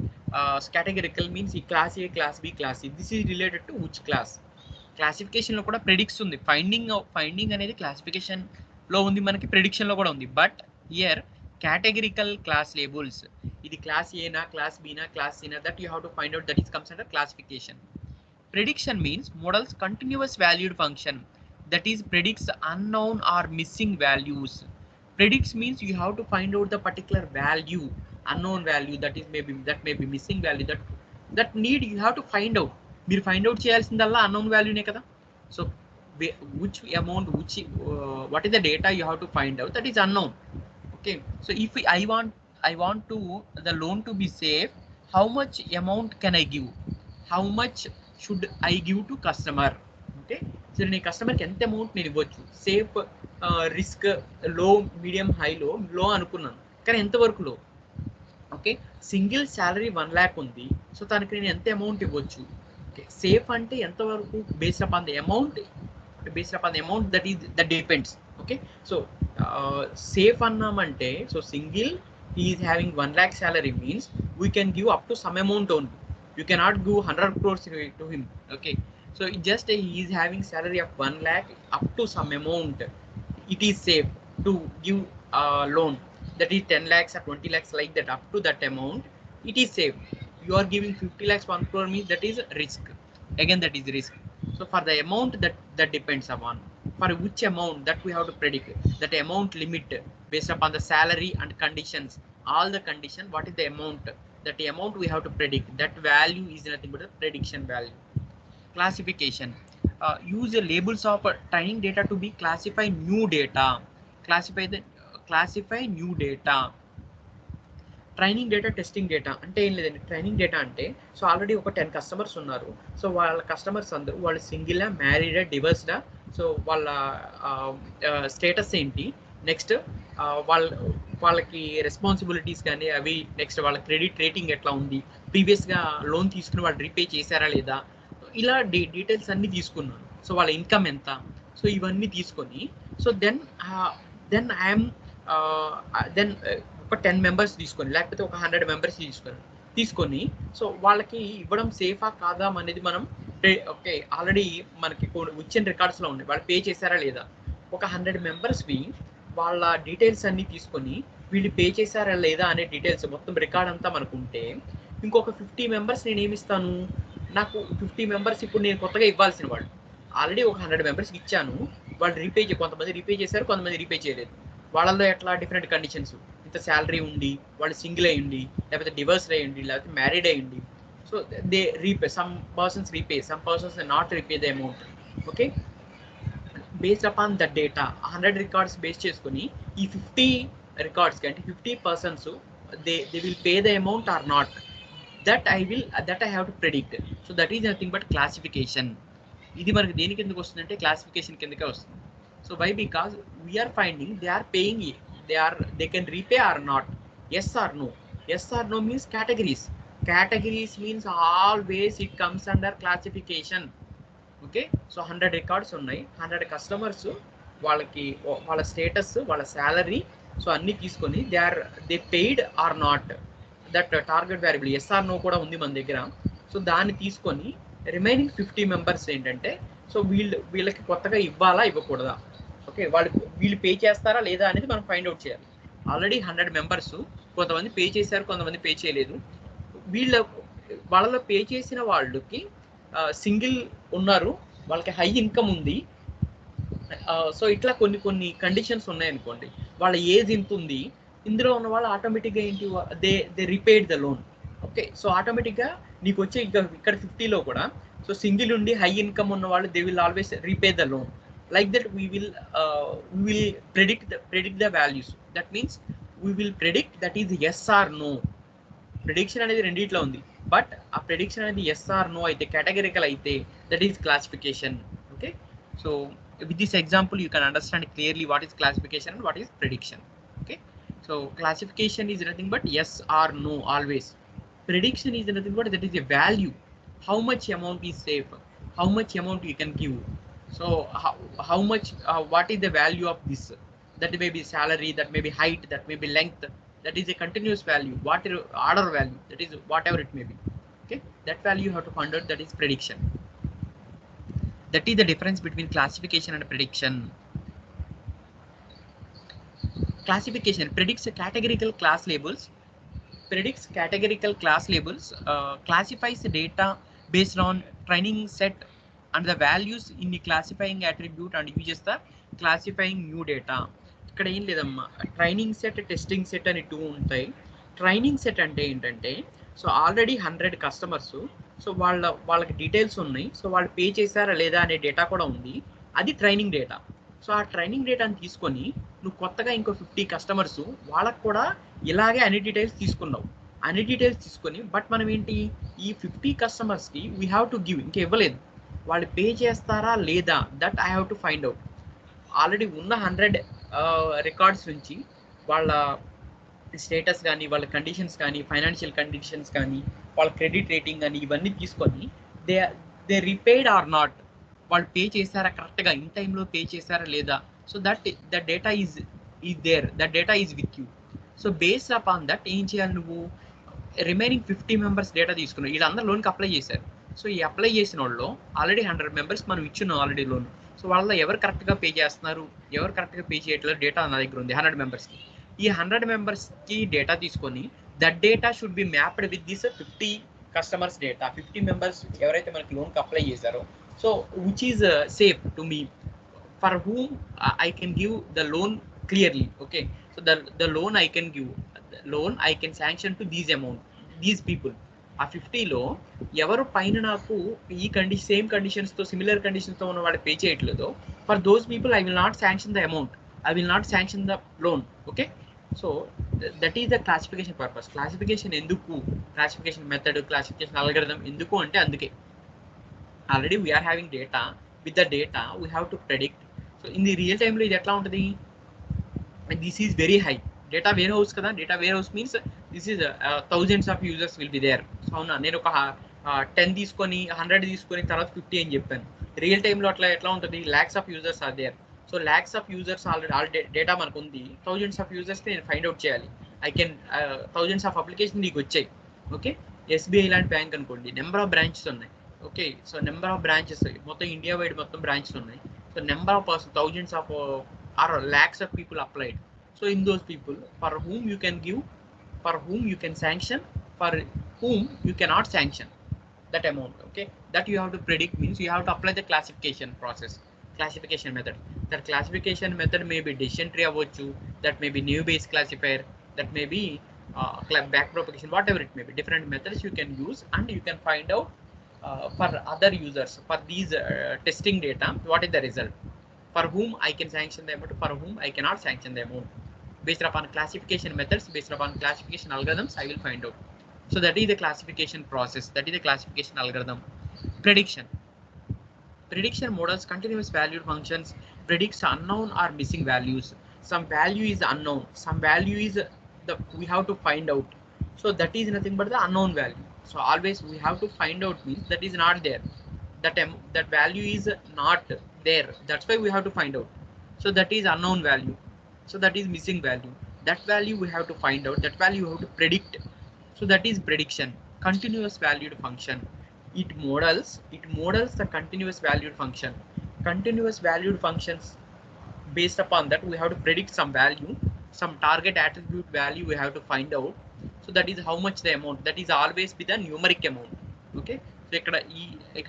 Categorical means class A, class B, class C. This is related to which class. Classification లో కూడా predicts ఉంది. Finding అనేది క్లాసిఫికేషన్ లో ఉంది, మనకి prediction లో కూడా ఉంది. But here categorical class labels, ఇది class A na, class B na, class C na, that you have to find out. That is comes under classification. Prediction means model's continuous valued function, that is predicts unknown or missing values. Predicts means you have to find out the particular value, unknown value, that may be missing value, that need you have to find out. మీరు find out చేయాల్సిందల్లా unknown value నే కదా. So which amount, what is the data you have to find out, that is unknown. Okay, so if I want to the loan to be safe, how much amount can I give, how much should I give to customer? Okay, so నేను customer కి ఎంత amount నేను ఇవ్వచ్చు. Safe, risk, లో, medium, high. లో అనుకున్నాను, కానీ ఎంత వరకు లో? ఓకే, సింగిల్ సాలరీ 1 lakh ఉంది, సో తనకి నేను ఎంత అమౌంట్ ఇవ్వచ్చు? ఓకే, సేఫ్ అంటే ఎంత వరకు? Based upon the amount, that depends. Okay, so safe annamante, so single, he is having 1 lakh salary, means we can give up to some amount only. You cannot give 100 crores to him. Okay, so just he is having salary of 1 lakh, up to some amount it is safe to give loan. That is 10 lakhs or 20 lakhs, like that. Up to that amount it is safe. You are giving 50 lakhs, 1 crore, means that is risk. Again, that is risk. So for the amount, that depends upon for which amount, that we have to predict. That amount limit based upon the salary and conditions, all the condition, what is the amount, that amount we have to predict. That value is nothing but a prediction value. Classification, use the labels of training data to be classify new data. Classify new data. Training data, testing data అంటే ఏం లేదండి. Training data అంటే, so already ఒక 10 customers ఉన్నారు. So వాళ్ళ customers అందరూ వాళ్ళు సింగిలా, మ్యారీడా, డివర్స్డా, so వాళ్ళ స్టేటస్ ఏంటి, నెక్స్ట్ వాళ్ళకి రెస్పాన్సిబిలిటీస్ కానీ అవి, నెక్స్ట్ వాళ్ళ క్రెడిట్ రేటింగ్ ఎట్లా ఉంది, ప్రీవియస్గా లోన్ తీసుకుని వాళ్ళు రీపే చేశారా లేదా, ఇలా డీటెయిల్స్ అన్నీ తీసుకున్నాను. సో వాళ్ళ ఇన్కమ్ ఎంత, సో ఇవన్నీ తీసుకొని, సో దెన్ ఐఎమ్ ఒక 10 మెంబర్స్ తీసుకొని, లేకపోతే ఒక 100 మెంబర్స్ తీసుకొని, సో వాళ్ళకి ఇవ్వడం సేఫా కాదా అనేది మనం, ఓకే, ఆల్రెడీ మనకి వచ్చిన రికార్డ్స్లో ఉన్నాయి, వాళ్ళు పే చేశారా లేదా. ఒక 100 మెంబర్స్వి వాళ్ళ డీటెయిల్స్ అన్నీ తీసుకొని, వీళ్ళు పే చేశారా లేదా అనే డీటెయిల్స్ మొత్తం రికార్డ్ అంతా మనకు ఉంటే, ఇంకొక 50 మెంబర్స్ నేను ఏమిస్తాను, నాకు 50 మెంబర్స్ ఇప్పుడు నేను కొత్తగా ఇవ్వాల్సిన వాళ్ళు. ఆల్రెడీ ఒక 100 మెంబర్స్కి ఇచ్చాను, వాళ్ళు కొంతమంది రీపే చేశారు, కొంతమంది రీపే చేయలేదు. వాళ్ళలో ఎట్లా డిఫరెంట్ కండిషన్స్, ఇంత శాలరీ ఉండి, వాళ్ళు సింగిల్ అయి ఉండి, లేకపోతే డివర్స్ అయి ఉండి, లేకపోతే మ్యారీడ్ అయి ఉండి, so they repay, some persons repay, some persons not repay the amount. Okay, based upon the data 100 records base చేసుకొని, ఈ 50 రికార్డ్స్కి అంటే 50 persons they will pay the amount are not, that I have to predict. So that is nothing but classification. ఇది మనకి దేని కిందకి వస్తుందంటే classification కిందకే వస్తుంది. So why? Because we are finding they are paying, they can repay or not, yes or no. Yes or no means categories. Categories means always it comes under classification. Okay, so 100 records ఉన్నాయి, 100 customers, వాళ్ళకి వాళ్ళ status, వాళ్ళ salary, so అన్ని తీసుకొని they paid or not, that target variable yes or no కూడా ఉంది మన దగ్గర. సో దాన్ని తీసుకొని రిమైనింగ్ 50 మెంబర్స్ ఏంటంటే సో వీళ్ళకి కొత్తగా ఇవ్వాలా ఇవ్వకూడదా, ఓకే, వీళ్ళు పే చేస్తారా లేదా అనేది మనం ఫైండ్ అవుట్ చేయాలి. ఆల్రెడీ 100 మెంబర్స్, కొంతమంది పే చేశారు, కొంతమంది పే చేయలేదు. వాళ్ళలో పే చేసిన వాళ్ళకి సింగిల్ ఉన్నారు, వాళ్ళకి హై ఇన్కమ్ ఉంది. సో ఇట్లా కొన్ని కండిషన్స్ ఉన్నాయనుకోండి, వాళ్ళ ఏజ్ ఇంత ఉంది, ఇందులో ఉన్న వాళ్ళు ఆటోమేటిక్గా ఏంటి, they repaid the loan. Okay, so ఆటోమేటిక్గా నీకు వచ్చే ఇక్కడ 50లో కూడా సో సింగిల్ ఉండి హై ఇన్కమ్ ఉన్న వాళ్ళు they will always repay the loan. Like that we will predict the values. That means we will predict that is yes or no. Prediction అనేది రెండిట్లో ఉంది, బట్ ఆ ప్రెడిక్షన్ అనేది ఎస్ ఆర్ నో అయితే, categorical అయితే, that is classification. Okay, so with this example you can understand clearly what is classification and what is prediction. Okay, so classification is nothing but yes or no always. Prediction is nothing but that is a value, how much amount is safe, how much amount you can give. So how much what is the value of this, that may be salary, that may be height, that may be length, that is a continuous value, what order value, that is whatever it may be. Okay, that value you have to find out, that is prediction. That is the difference between classification and prediction. Classification predicts categorical class labels. Classifies data based on training set and the values in the classifying attribute and uses the classifying new data. ఇక్కడ ఏం లేదమ్మా, training set, testing set అని 2 ఉంటాయి. Training set అంటే ఏంటంటే so already 100 customers, so వాళ్ళకి details ఉన్నాయి, so వాళ్ళు పే చేశారా లేదా అనే డేటా కూడా ఉంది, అది ట్రైనింగ్ డేటా. సో ఆ ట్రైనింగ్ డేటాని తీసుకొని నువ్వు కొత్తగా ఇంకో 50 కస్టమర్స్, వాళ్ళకు కూడా ఇలాగే అన్ని డీటెయిల్స్ తీసుకున్నావు. అన్ని డీటెయిల్స్ తీసుకొని బట్ మనం ఏంటి, ఈ 50 కస్టమర్స్కి వీ హ్యావ్ టు గివ్, ఇంకా ఇవ్వలేదు, వాళ్ళు పే చేస్తారా లేదా, that I have to find out. Already ఉన్న 100 రికార్డ్స్ నుంచి వాళ్ళ స్టేటస్ కానీ, వాళ్ళ కండిషన్స్ కానీ, ఫైనాన్షియల్ కండిషన్స్ కానీ, వాళ్ళ క్రెడిట్ రేటింగ్ కానీ, ఇవన్నీ తీసుకొని దే రిపేడ్ ఆర్ నాట్, వాళ్ళు పే చేశారా, కరెక్ట్గా ఇన్ టైంలో పే చేశారా లేదా, so that data is there, that data is with you. So based upon that ఏం చేయాలి, నువ్వు రిమైనింగ్ 50 మెంబర్స్ డేటా తీసుకున్నావు, వీళ్ళందరూ లోన్కి అప్లై చేశారు. సో ఈ అప్లై చేసిన వాళ్ళు ఆల్రెడీ 100 మెంబర్స్కి మనం ఇచ్చున్నాం ఆల్రెడీ లోన్. సో వాళ్ళలో ఎవరు కరెక్ట్గా పే చేస్తున్నారు, ఎవరు కరెక్ట్గా పే చేయట్లేదు, డేటా నా దగ్గర ఉంది 100 మెంబర్స్కి. ఈ 100 మెంబర్స్కి డేటా తీసుకొని that data should be mapped with this 50 customers data. 50 members ఎవరైతే మనకి లోన్కి అప్లై చేశారో, so which is safe to me, for whom I can give the loan clearly. Okay, so the loan I can give, loan I can sanction to these amount, these people. ఆ 50లో ఎవరు పైన నాకు ఈ same కండిషన్స్తో, similar కండిషన్స్తో ఉన్న వాళ్ళు pay చేయట్లేదో, for those people I will not sanction the amount, I will not sanction the loan. Okay, so that is the classification purpose. Classification ఎందుకు, క్లాసిఫికేషన్ మెథడ్, క్లాసిఫికేషన్ అల్గరిథం ఎందుకు అంటే అందుకే already we are having data, with the data we have to predict. So in the real టైంలో ఇది ఎట్లా ఉంటుంది, this is very high. Data warehouse కదా, data warehouse means this is thousands of users will be there. So అవునా, నేను ఒక 10 తీసుకొని 100 తీసుకొని తర్వాత 50 అని చెప్పాను. రియల్ టైంలో అట్లా ఎట్లా ఉంటుంది, lakhs of users are there. So lakhs of users already data మనకు ఉంది, థౌజండ్స్ ఆఫ్ యూజర్స్కి నేను ఫైండ్ అవుట్ చేయాలి. I can thousands of application నీకు వచ్చాయి. ఓకే, ఎస్బీఐ లాంటి బ్యాంక్ అనుకోండి, నెంబర్ ఆఫ్ బ్రాంచెస్ ఉన్నాయి. Okay, so number of branches మొత్తం ఇండియా వైడ్ మొత్తం బ్రాంచెస్ ఉన్నాయి. So number of person, thousands of or lakhs of people applied. So in those people for whom you can give, for whom you can sanction, for whom you cannot sanction that amount. Okay, that you have to predict, means you have to apply the classification process, classification method. That classification method may be decision tree avvochu, that may be new base classifier, that may be back propagation, whatever it may be. Different methods you can use and you can find out for other users, for these testing data, what is the result, for whom I can sanction the amount, for whom I cannot sanction the amount. Based upon classification methods, based upon classification algorithms, I will find out. So that is the classification process, that is the classification algorithm. Prediction models continuous valued functions predicts unknown or missing values. Some value is unknown, some value is we have to find out. So that is nothing but the unknown value. So always we have to find out means that is not there, that value is not there, that's why we have to find out. So that is unknown value, so that is missing value, that value we have to find out, that value we have to predict. So that is prediction, continuous valued function. it models the continuous valued function. Continuous valued functions, based upon that we have to predict some value, some target attribute value we have to find out. So that is how much the amount, that is always be the numeric amount. Okay, so ikkada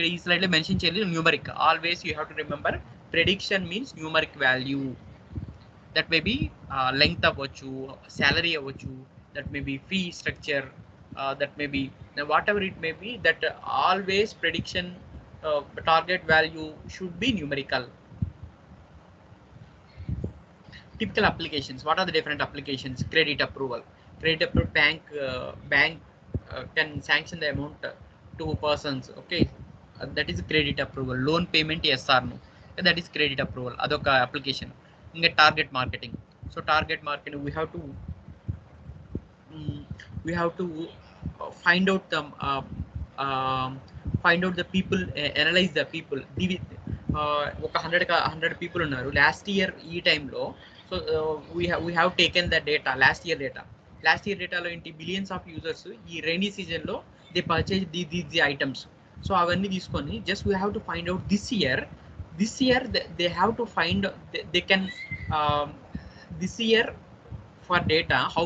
ee slide lo mention cheyali numeric. Always you have to remember prediction means numeric value. That may be length avvachu, salary avvachu, that may be fee structure, that may be whatever it may be, that always prediction target value should be numerical. Typical applications. What are the different applications? Credit approval. Credit approval, bank can sanction the amount to persons. Okay, that is credit approval. Loan payment, yes or no, that is credit approval. Adoka application. Target marketing. So target marketing, we have to find out the people, analyze the people. ఒక 100 people ఉన్నారు last year ఈ టైంలో. So we have taken the data, last year డేటాలో ఏంటి, billions of users ఈ rainy season లో they purchase the items. So అవన్నీ తీసుకొని just we have to find out this year they have to find, they can this year for data, how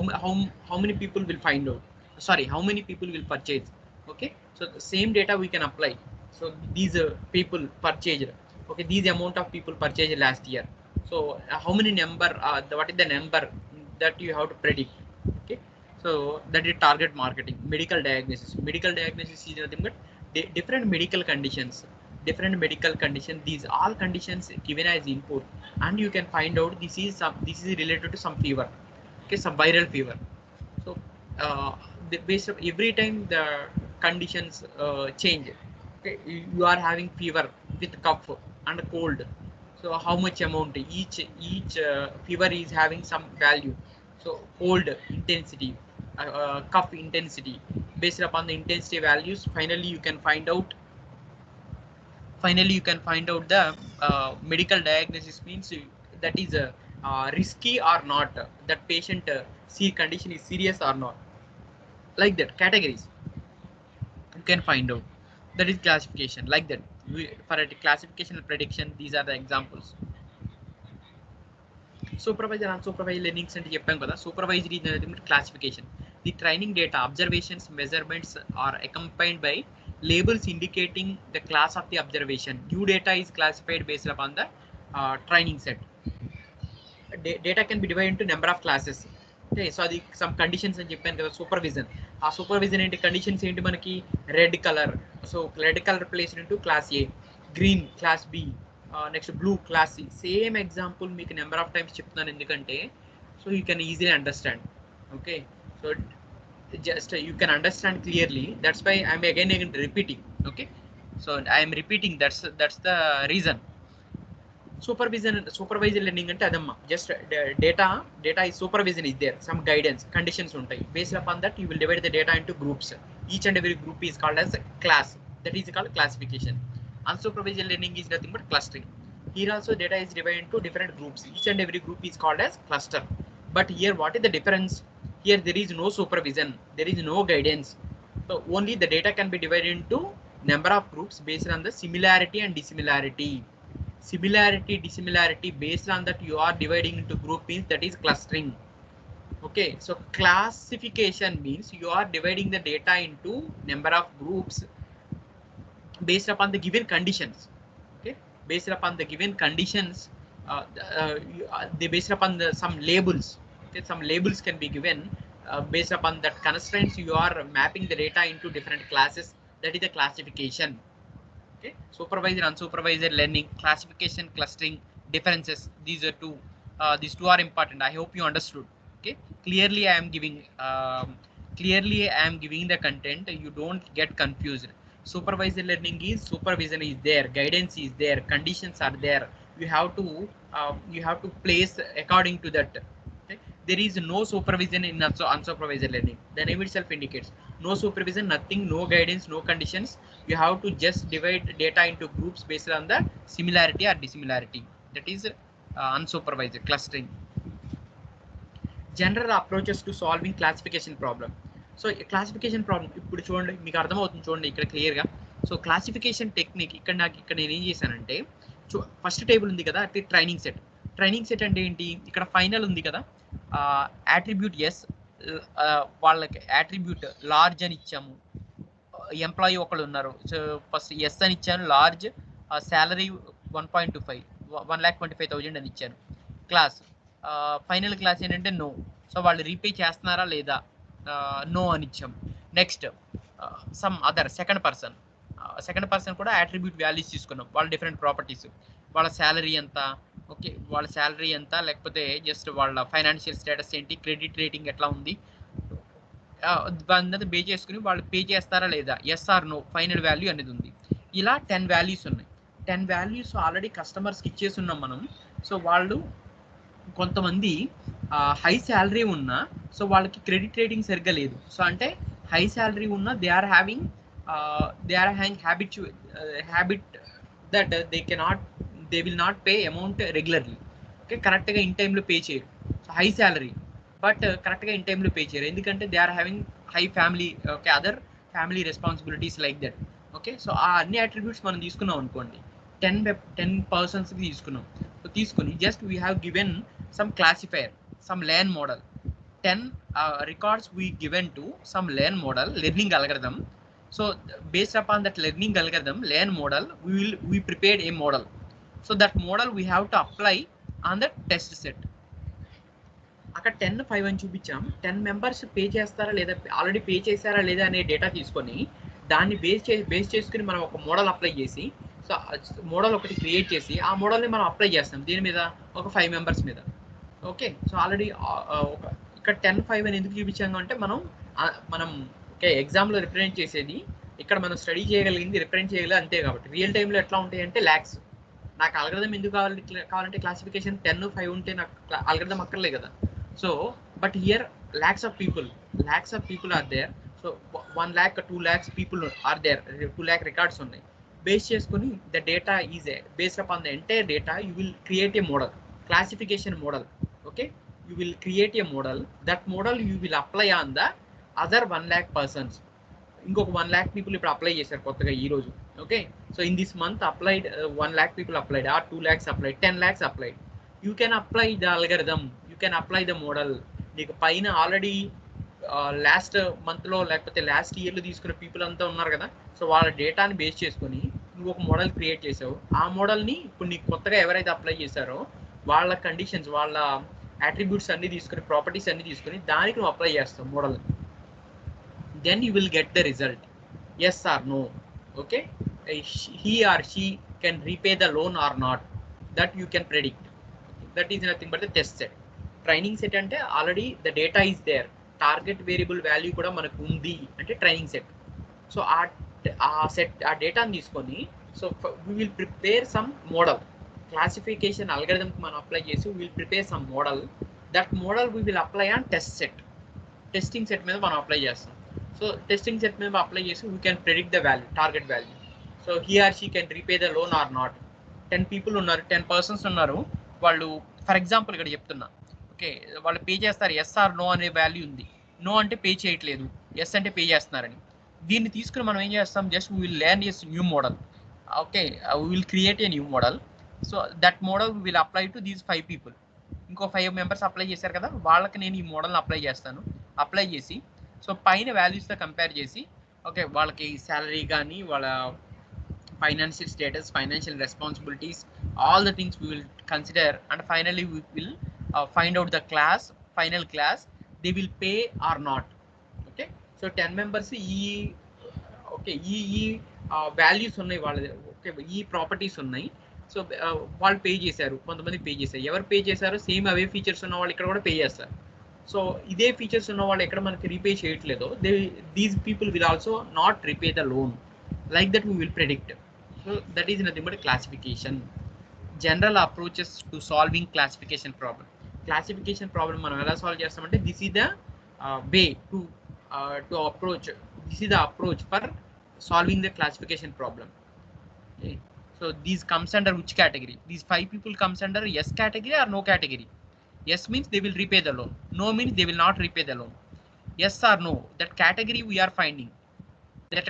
many people will find out, sorry, how many people will purchase. Okay, so the same data we can apply. So these people purchased, okay, these amount of people purchased last year. So how many number, what is the number that you have to predict. Okay, so that is target marketing. Medical diagnosis is nothing but different medical conditions, these all conditions given as input, and you can find out this is related to some fever. Okay, some viral fever. So based on every time the conditions change. Okay, you are having fever with cough and cold. So how much amount each fever is having some value. So cold intensity, cough intensity, based upon the intensity values, finally you can find out the medical diagnosis means that is risky or not, that patient condition is serious or not. Like that, categories you can find out. That is classification. Like that, for a classification and prediction, these are the examples. Supervised and unsupervised learning అంటే చెప్పాం కదా. Supervised is classification. The training data, observations, measurements are accompanied by labels indicating the class of the observation. New data is classified based upon the training set. Data can be divided into number of classes. Okay, so the some conditions అని చెప్పాను కదా. Supervision, ఆ supervision ఏంటి, conditions ఏంటి మనకి, red colour, so red colour placed into class A, green class B, next blue class C. Same example మీకు number of times చెప్తున్నాను ఎందుకంటే so you can easily understand. Okay, so just you can understand clearly, that's why I'm again repeating. Okay, so I am repeating, that's the reason. Supervised learning ante adamma, just data is supervision is there, some guidance, conditions untai. Based upon that you will divide the data into groups. Each and every group is called as a class, that is called classification. Unsupervised learning is nothing but clustering. Here also data is divided into different groups, each and every group is called as cluster. But here what is the difference? Here there is no supervision, there is no guidance. So only the data can be divided into number of groups based on the similarity and dissimilarity. Dissimilarity based on that you are dividing into group means that is clustering. Okay, so classification means you are dividing the data into number of groups based upon the given conditions. Okay, based upon the given conditions, they based upon some labels. Okay, some labels can be given based upon that constraints you are mapping the data into different classes. That is the classification. Okay, supervised and unsupervised learning, classification, clustering, differences, these two are important. I hope you understood. Okay, clearly I am giving the content, you don't get confused. Supervised learning is supervision is there, guidance is there, conditions are there, you have to place according to that. Okay? There is no supervision in unsupervised learning. The name itself indicates no supervision, nothing, no guidance, no conditions. You have to just divide data into groups based on the similarity or dissimilarity. That is unsupervised clustering. General approaches to solving classification problem. So classification problem ఇప్పుడు చూడండి, మీకు అర్థమవుతుంది చూడండి ఇక్కడ clear గా. So classification technique ఇక్కడ నేను ఏం చేశానంటే, ఫస్ట్ టేబుల్ ఉంది కదా, అంటే ట్రైనింగ్ సెట్ అంటే ఏంటి, ఇక్కడ ఫైనల్ ఉంది కదా, యాట్రిబ్యూట్ ఎస్, వాళ్ళకి యాట్రిబ్యూట్ లార్జ్ అని ఇచ్చాము, ఎంప్లాయీ ఒకళ్ళు ఉన్నారు, సో ఫస్ట్ ఎస్ అని ఇచ్చాను, లార్జ్, శాలరీ 1.25 1,25,000 అని ఇచ్చాను. క్లాస్ ఫైనల్ క్లాస్ ఏంటంటే నో, సో వాళ్ళు రీపే చేస్తున్నారా లేదా, నో అని ఇచ్చాం. Next some other second person కూడా యాట్రిబ్యూట్ వాల్యూస్ తీసుకున్నాం, వాళ్ళ డిఫరెంట్ ప్రాపర్టీస్, వాళ్ళ శాలరీ ఎంత, ఓకే వాళ్ళ శాలరీ ఎంత, లేకపోతే జస్ట్ వాళ్ళ ఫైనాన్షియల్ స్టేటస్ ఏంటి, క్రెడిట్ రేటింగ్ ఎట్లా ఉంది, దాని బే చేసుకుని వాళ్ళు పే చేస్తారా లేదా, yes or no, final value అనేది ఉంది. ఇలా 10 వాల్యూస్ ఉన్నాయి. 10 వాల్యూస్ ఆల్రెడీ కస్టమర్స్కి ఇచ్చేసి ఉన్నాం మనం. సో వాళ్ళు కొంతమంది హై శాలరీ ఉన్నా, సో వాళ్ళకి క్రెడిట్ రేటింగ్ సరిగ్గా లేదు. సో అంటే హై శాలరీ ఉన్నా they are having habit that they will not pay amount regularly. Okay, కరెక్ట్గా ఇన్ టైంలో పే చేయరు. సో హై శాలరీ బట్ కరెక్ట్గా ఇన్ టైంలో పే చేయరు, ఎందుకంటే they are having high family, okay other family responsibilities like that. Okay, so ఆ అన్ని attributes మనం తీసుకున్నాం అనుకోండి, 10 పర్సన్స్కి తీసుకున్నాం. సో తీసుకుని just we have given some classifier, some LAN model, 10 records we given to some LAN model learning algorithm. So based upon that learning algorithm LAN model, we prepared a model. So that model we have to apply on the test set. అక్కడ 10 5 అని చూపించాం. 10 members pay చేస్తారా లేదా, already pay చేశారా లేదా అనే data తీసుకొని దాన్ని బేస్ చేసుకుని మనం ఒక మోడల్ అప్లై చేసి, సో మోడల్ ఒకటి క్రియేట్ చేసి ఆ మోడల్ని మనం అప్లై చేస్తాం దీని మీద, ఒక 5 మెంబర్స్ మీద. ఓకే, సో ఆల్రెడీ ఇక్కడ 10 5 అని ఎందుకు చూపించాము అంటే మనం ఓకే ఎగ్జామ్లో రిప్రజెంట్ చేసేది, ఇక్కడ మనం స్టడీ చేయగలిగింది రిప్రజెంట్ చేయగలిగింది అంతే. కాబట్టి రియల్ టైంలో ఎట్లా ఉంటాయి అంటే ల్యాక్స్. నాకు అల్గరిథం ఎందుకు కావాలంటే క్లాసిఫికేషన్ 10 5 ఉంటే నాకు అల్గరిథం అక్కర్లే కదా. So but here lakhs of people are there. So 1 lakh 2 lakhs people are there, 2 lakh records ఉన్నాయి. బేస్ చేసుకుని the data is based upon the entire data you will create a model, classification model. Okay, you will create a model. That model you will apply on the other 1 lakh persons. ఇంకొక 1 lakh people ఇప్పుడు apply చేశారు కొత్తగా ఈ రోజు. Okay, so in this month applied 1 lakh people applied, or 2 lakhs applied, 10 lakhs applied. You can apply the algorithm, you can apply the model. నీకు పైన already last మంత్లో లేకపోతే లాస్ట్ ఇయర్లో తీసుకున్న పీపుల్ అంతా ఉన్నారు కదా, సో వాళ్ళ డేటాని బేస్ చేసుకొని నువ్వు ఒక మోడల్ క్రియేట్ చేసావు. ఆ మోడల్ని ఇప్పుడు నీకు కొత్తగా ఎవరైతే అప్లై చేశారో వాళ్ళ కండిషన్స్, వాళ్ళ అట్రిబ్యూట్స్ అన్ని తీసుకుని, ప్రాపర్టీస్ అన్ని తీసుకుని దానికి నువ్వు అప్లై చేస్తావు model. Then you will get the result, yes or no. Okay, he or she can repay the loan or not, that you can predict. That is nothing but the test set. Training set అంటే already the data is there, target variable value కూడా మనకు ఉంది అంటే training set. So ఆ డేటాని తీసుకొని, so we will prepare some model, classification అల్గరిథంకి మనం అప్లై చేసి will prepare some model. That model we will apply on testing set మీద మనం అప్లై చేస్తాం. సో టెస్టింగ్ సెట్ మీద అప్లై చేసి we can predict the value, target value. So he or she can repay the loan or not. 10 people ఉన్నారు, 10 persons ఉన్నారు. వాళ్ళు for example ఇక్కడ చెప్తున్నా, ఓకే వాళ్ళు పే చేస్తారు, ఎస్ ఆర్ నో అనే వాల్యూ ఉంది. నో అంటే పే చేయట్లేదు, ఎస్ అంటే పే చేస్తున్నారని. దీన్ని తీసుకుని మనం ఏం చేస్తాం, just we will learn as new model. Okay, we will create a new model. So that model will apply to these 5 people. ఇంకో 5 members అప్లై చేశారు కదా, వాళ్ళకి నేను ఈ మోడల్ని అప్లై చేస్తాను. అప్లై చేసి సో పైన వాల్యూస్తో కంపేర్ చేసి, ఓకే వాళ్ళకి శాలరీ కానీ, వాళ్ళ financial status, financial responsibilities, all the things we will consider. And finally we will find out the final class they will pay or not. Okay, so 10 members ఈ values ఉన్నాయి వాళ్ళ, okay ఈ properties ఉన్నాయి. So వాళ్ళు pay చేశారు, కొంతమంది pay చేశారు. ఎవరు పే చేశారో సేమ్ అవే ఫీచర్స్ ఉన్న వాళ్ళు ఇక్కడ కూడా పే చేస్తారు. సో ఇదే ఫీచర్స్ ఉన్న వాళ్ళు ఎక్కడ మనకి రీపే చేయట్లేదో, these people will also not repay the loan. Like that we will predict. So that is nothing but classification. General approaches to solving classification problem. Classification problem మనం ఎలా solve చేస్తామంటే, this is the way to approach, this is the approach for solving the classification problem. So these comes under which category? These 5 people comes under yes category or no category? Yes means they will repay the loan. No means they will not repay the loan. Yes or no, that category we are finding. That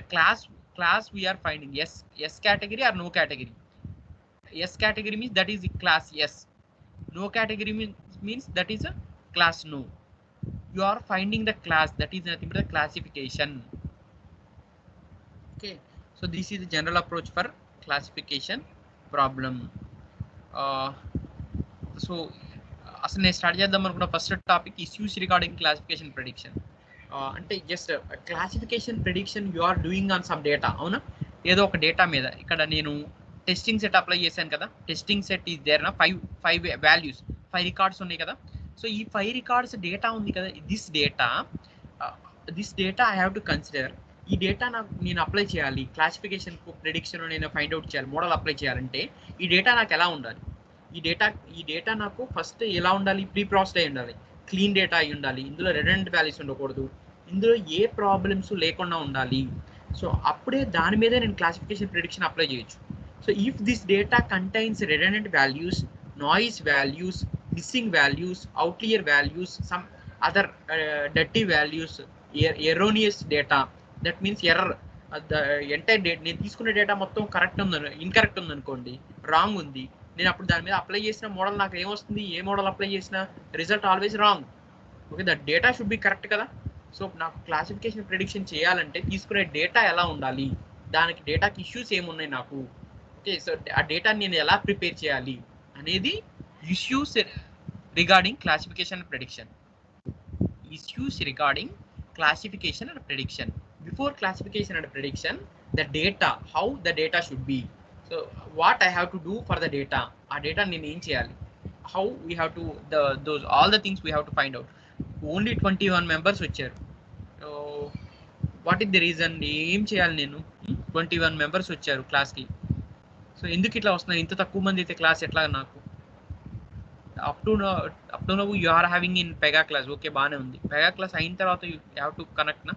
class we are finding. Yes category or no category. Yes category means that is class yes. No category means that is a class no. You are finding the class, that is nothing but the classification. Okay, so this is the general approach for classification problem. So అసలు నేను start చేద్దాం అనుకున్న first topic issues regarding classification prediction. అంటే just classification prediction you are doing on some data, అవునా? ఏదో ఒక data మీద ఇక్కడ నేను టెస్టింగ్ సెట్ అప్లై చేశాను కదా. టెస్టింగ్ సెట్ ఈజ్ దేర్ నా 5 వాల్యూస్, 5 రికార్డ్స్ ఉన్నాయి కదా. సో ఈ 5 రికార్డ్స్ డేటా ఉంది కదా. This data I have to consider. ఈ డేటా నాకు నేను అప్లై చేయాలి క్లాసిఫికేషన్ ప్రెడిక్షన్ నేను ఫైండ్ అవుట్ చేయాలి, మోడల్ అప్లై చేయాలంటే ఈ డేటా నాకు ఎలా ఉండాలి? ఈ డేటా నాకు ఫస్ట్ ఎలా ఉండాలి? ప్రీ ప్రాసెస్ అయి ఉండాలి, క్లీన్ డేటా అయి ఉండాలి, ఇందులో రెడెండెంట్ వాల్యూస్ ఉండకూడదు, ఇందులో ఏ ప్రాబ్లమ్స్ లేకుండా ఉండాలి. సో అప్పుడే దాని మీద నేను క్లాసిఫికేషన్ ప్రెడిక్షన్ అప్లై చేయొచ్చు. So if this data contains redundant values, noise values, missing values, outlier values, some other dirty values, erroneous data, that means error. Entire data నేను తీసుకున్న డేటా మొత్తం కరెక్ట్ ఉందని ఇన్కరెక్ట్ ఉందనుకోండి, రాంగ్ ఉంది, నేను అప్పుడు దాని మీద అప్లై చేసిన మోడల్ నాకు ఏమొస్తుంది? ఏ మోడల్ అప్లై చేసిన result always wrong. Okay, that data should be correct కదా. సో నాకు క్లాసిఫికేషన్ ప్రెడిక్షన్ చేయాలంటే తీసుకునే డేటా ఎలా ఉండాలి, దానికి డేటాకి ఇష్యూస్ ఏమున్నాయి నాకు. ఓకే, సో ఆ డేటాని నేను ఎలా ప్రిపేర్ చేయాలి అనేది issues regarding classification and prediction. Issues regarding classification and prediction. Before classification and prediction, the data, how the data should be. So what I have to do for the data, our data nenu em cheyali, how we have to those all the things we have to find out. Only 21 members vacharu. So what is the reason? Em cheyali nenu 21 members vacharu class ki. So enduku itla vastunna, inta takku mandi aithe class etla naaku up to now you are having in Pega class. Okay, baane undi. Pega class ayin tarvata you have to connect na.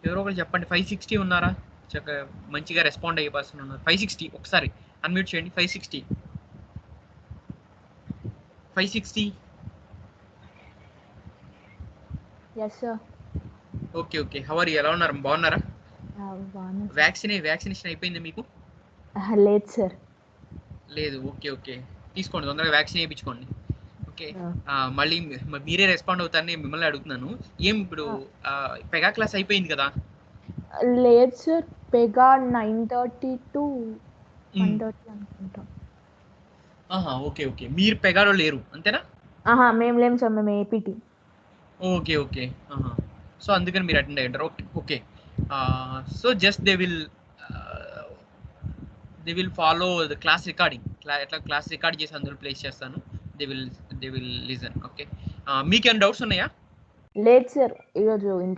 ఎవరో ఒకరు చెప్పండి. 560 ఉన్నారా? మంచిగా respond అయ్యే person ఉన్నారు. 560 ఒకసారి unmute చేయండి. 560 yes sir. Okay how are you? ఎలా ఉన్నారు? బాగున్నారా? వ్యాక్సినేషన్ అయిపోయిందా మీకు? లేదు సార్. లేదు. ఓకే తీసుకోండి, తొందరగా వ్యాక్సిన్ వేయించుకోండి. ఓకే, మళ్ళీ మీరే రెస్పాండ్ అవుతారని మిమ్మల్ని అడుగుతున్నాను. ఏం ఇప్పుడు పెగా క్లాస్ అయిపోయింది కదా? లేదు సార్, పెగా 9:30 to 1:30 అనుకుంటా. ఓకే మీరు పెగాలో లేరు అంతేనా? మేము లేము సార్, మేము ఏపీటీ. ఓకే సో అందుకని మీరు అటెండ్ అయ్యారు. Okay so just they will follow the class recording. ఎట్లా క్లాస్ రికార్డ్ చేసి అందులో ప్లేస్ చేస్తాను. They will listen. ఓకే, మీకేమైనా డౌట్స్ ఉన్నాయా? లేదు సార్, ఈరోజు